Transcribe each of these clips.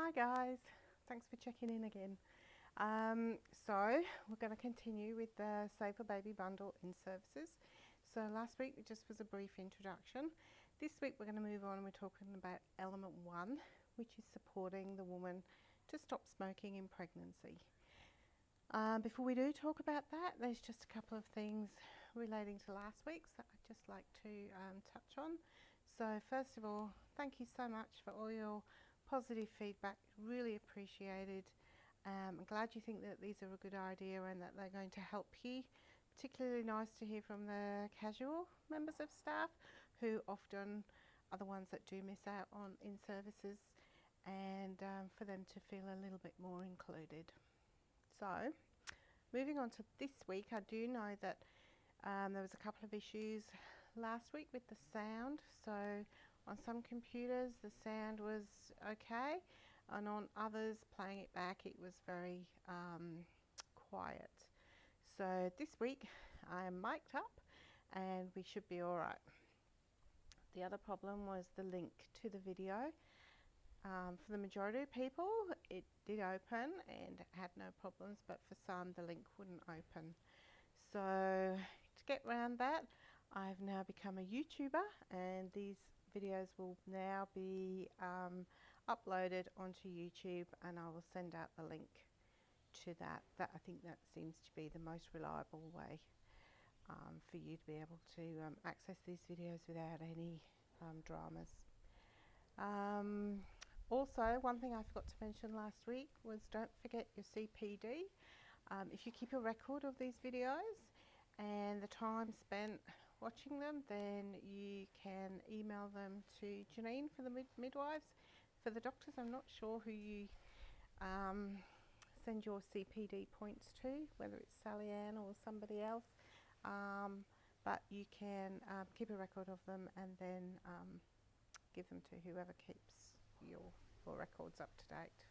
Hi guys, thanks for checking in again. So we're going to continue with the Safer Baby Bundle in services. So last week it just was a brief introduction. This week we're going to move on and we're talking about element 1, which is supporting the woman to stop smoking in pregnancy. Before we do talk about that, there's just a couple of things relating to last week's that I'd just like to touch on. So first of all, thank you so much for all your positive feedback, really appreciated. I'm glad you think that these are a good idea and that they're going to help you. Particularly nice to hear from the casual members of staff who often are the ones that do miss out on in services, and for them to feel a little bit more included. So moving on to this week, I do know that there was a couple of issues last week with the sound. So on some computers the sound was okay, and on others, playing it back, it was very quiet. So this week I am mic'd up and we should be alright. The other problem was the link to the video. For the majority of people it did open and had no problems, but for some the link wouldn't open. So to get around that, I've now become a YouTuber, and these videos will now be uploaded onto YouTube, and I will send out the link to that. I think that seems to be the most reliable way for you to be able to access these videos without any dramas. Also, one thing I forgot to mention last week was don't forget your CPD. If you keep a record of these videos and the time spent watching them, then you can email them to Janine for the midwives. For the doctors, I'm not sure who you send your CPD points to, whether it's Sally Ann or somebody else, but you can keep a record of them and then give them to whoever keeps your records up to date.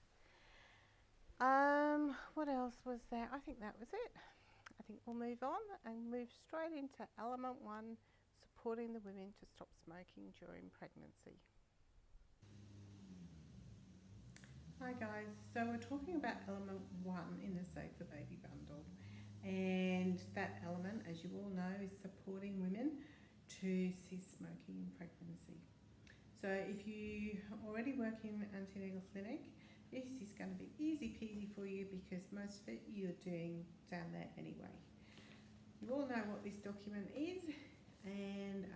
What else was there? I think that was it. I think we'll move on and move straight into element 1, supporting the women to stop smoking during pregnancy. Hi guys, so we're talking about element 1 in the Safer Baby Bundle, and that element, as you all know, is supporting women to cease smoking in pregnancy. So if you already work in an antenatal clinic, this is going to be easy peasy for you because most of it you're doing down there anyway. You all know what this document is, and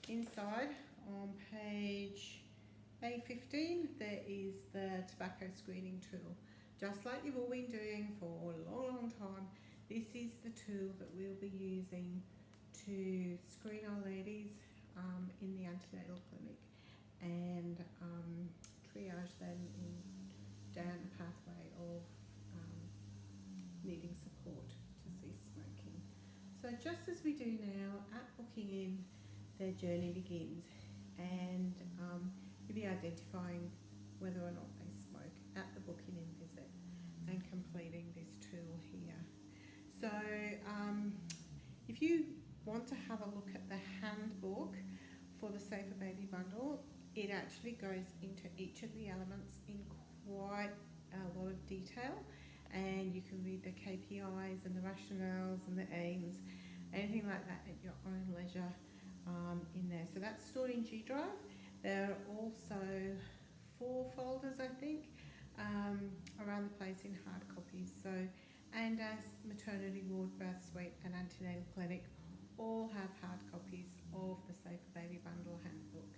inside on page A15 there is the tobacco screening tool. Just like you've all been doing for a long time, this is the tool that we'll be using to screen our ladies in the antenatal clinic and triage them down a pathway of needing support to cease smoking. So just as we do now at booking in, their journey begins, and you'll be identifying whether or not they smoke at the booking in visit and completing this tool here. So if you want to have a look at the handbook for the Safer Baby Bundle, it actually goes into each of the elements in quite a lot of detail, and you can read the KPIs and the rationales and the aims, anything like that at your own leisure in there. So that's stored in G Drive. There are also 4 folders, I think, around the place in hard copies. So, and as maternity ward, birth suite and antenatal clinic all have hard copies of the Safer Baby Bundle handbook,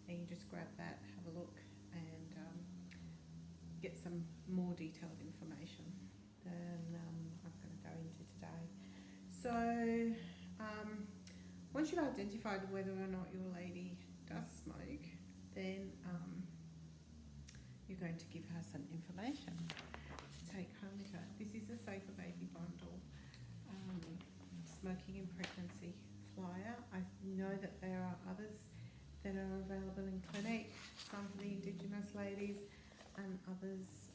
and you just grab that, have a look, and get some more detailed information than I'm going to go into today. So once you've identified whether or not your lady does smoke, then you're going to give her some information to take home with her. This is a Safer Baby Bundle smoking in pregnancy flyer. I know that there are others that are available in clinic, some for the Indigenous ladies and others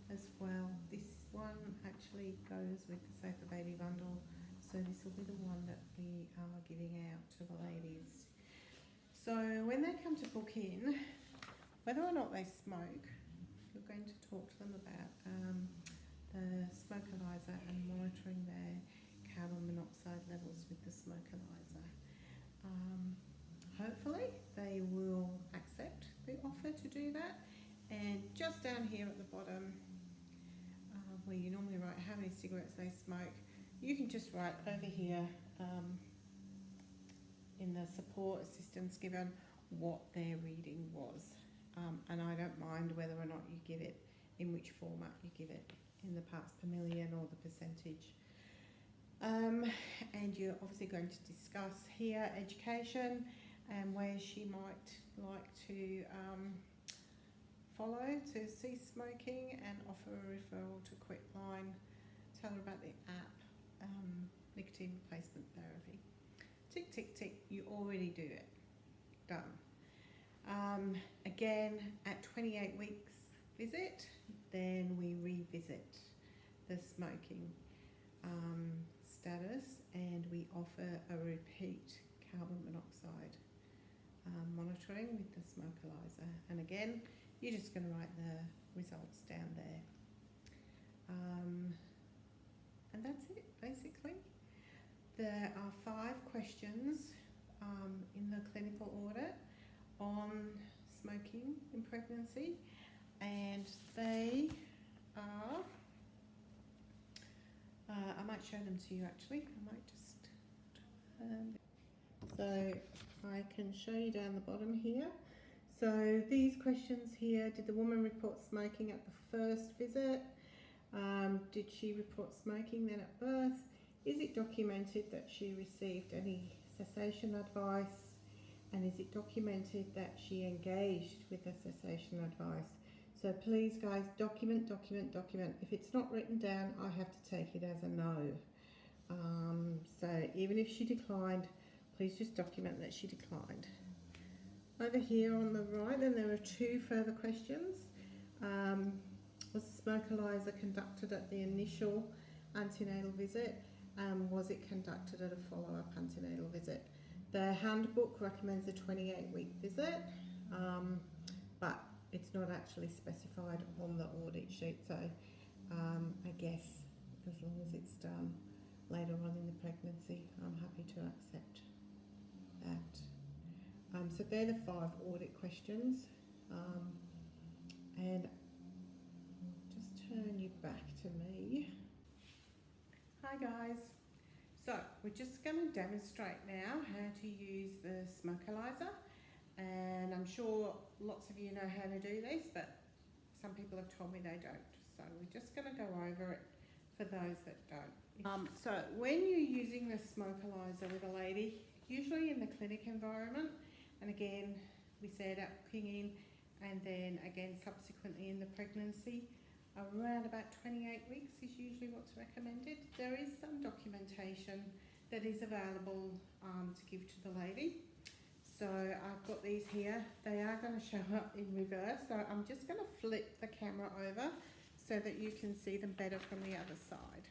as well. This one actually goes with the Safer Baby Bundle, so this will be the one that we are giving out to the ladies. So when they come to book in, whether or not they smoke, you're going to talk to them about the smoke-alyzer and monitoring their carbon monoxide levels with the smoke-alyzer. Hopefully they will accept the offer to do that. And just down here at the bottom, where you normally write how many cigarettes they smoke, you can just write over here in the support assistance given what their reading was. And I don't mind whether or not you give it, in which format you give it, in the parts per million or the percentage. And you're obviously going to discuss here education and where she might like to follow to cease smoking, and offer a referral to Quitline. Tell her about the app, nicotine replacement therapy. Tick, tick, tick, you already do it. Done. Again, at 28 weeks visit, then we revisit the smoking status, and we offer a repeat carbon monoxide monitoring with the smoke-alyzer. And again, you're just going to write the results down there. And that's it, basically. There are 5 questions in the clinical audit on smoking in pregnancy, and they are, I might show them to you actually. I might just, so I can show you down the bottom here. So these questions here: did the woman report smoking at the first visit? Did she report smoking then at birth? Is it documented that she received any cessation advice? And is it documented that she engaged with the cessation advice? So please guys, document, document, document. If it's not written down, I have to take it as a no. So even if she declined, please just document that she declined. Over here on the right, then there are 2 further questions. Was the smoke-alyzer conducted at the initial antenatal visit? Was it conducted at a follow-up antenatal visit? The handbook recommends a 28-week visit, but it's not actually specified on the audit sheet. So I guess as long as it's done later on in the pregnancy, I'm happy to accept that. So they're the 5 audit questions, and just turn you back to me. Hi guys, so we're just going to demonstrate now how to use the smoke-alyzer, and I'm sure lots of you know how to do this, but some people have told me they don't, so we're just going to go over it for those that don't. So when you're using the smoke-alyzer with a lady, usually in the clinic environment, and again we said at booking in, and then again subsequently in the pregnancy, around about 28 weeks is usually what's recommended. There is some documentation that is available to give to the lady. So I've got these here. They are going to show up in reverse, so I'm just going to flip the camera over so that you can see them better from the other side.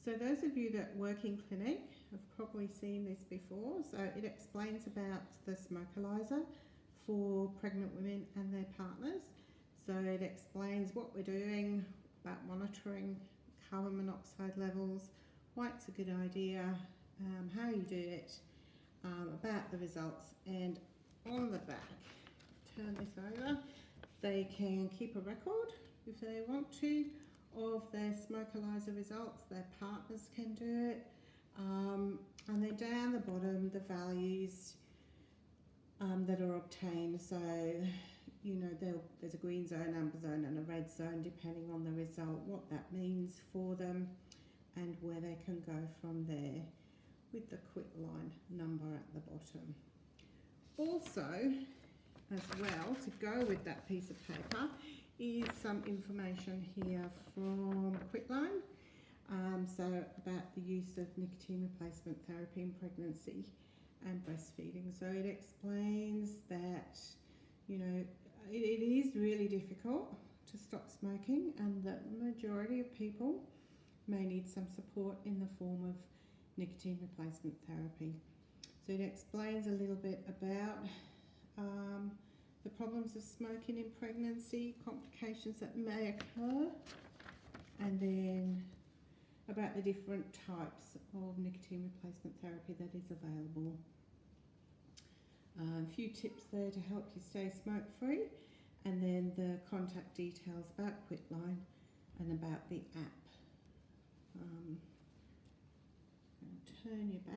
So those of you that work in clinic have probably seen this before. So it explains about the smoke-alyzer for pregnant women and their partners. So it explains what we're doing about monitoring carbon monoxide levels, why it's a good idea, how you do it, about the results, and on the back, turn this over, they can keep a record if they want to of their smoke-alyzer results. Their partners can do it, and then down the bottom the values that are obtained. So you know, there's a green zone, amber zone and a red zone depending on the result, what that means for them and where they can go from there, with the Quitline number at the bottom. Also, as well, to go with that piece of paper is some information here from Quitline, so about the use of nicotine replacement therapy in pregnancy and breastfeeding. So it explains that, you know, it is really difficult to stop smoking, and that the majority of people may need some support in the form of nicotine replacement therapy. So it explains a little bit about the problems of smoking in pregnancy, complications that may occur, and then about the different types of nicotine replacement therapy that is available. A few tips there to help you stay smoke-free, and then the contact details about Quitline and about the app. Turn you back.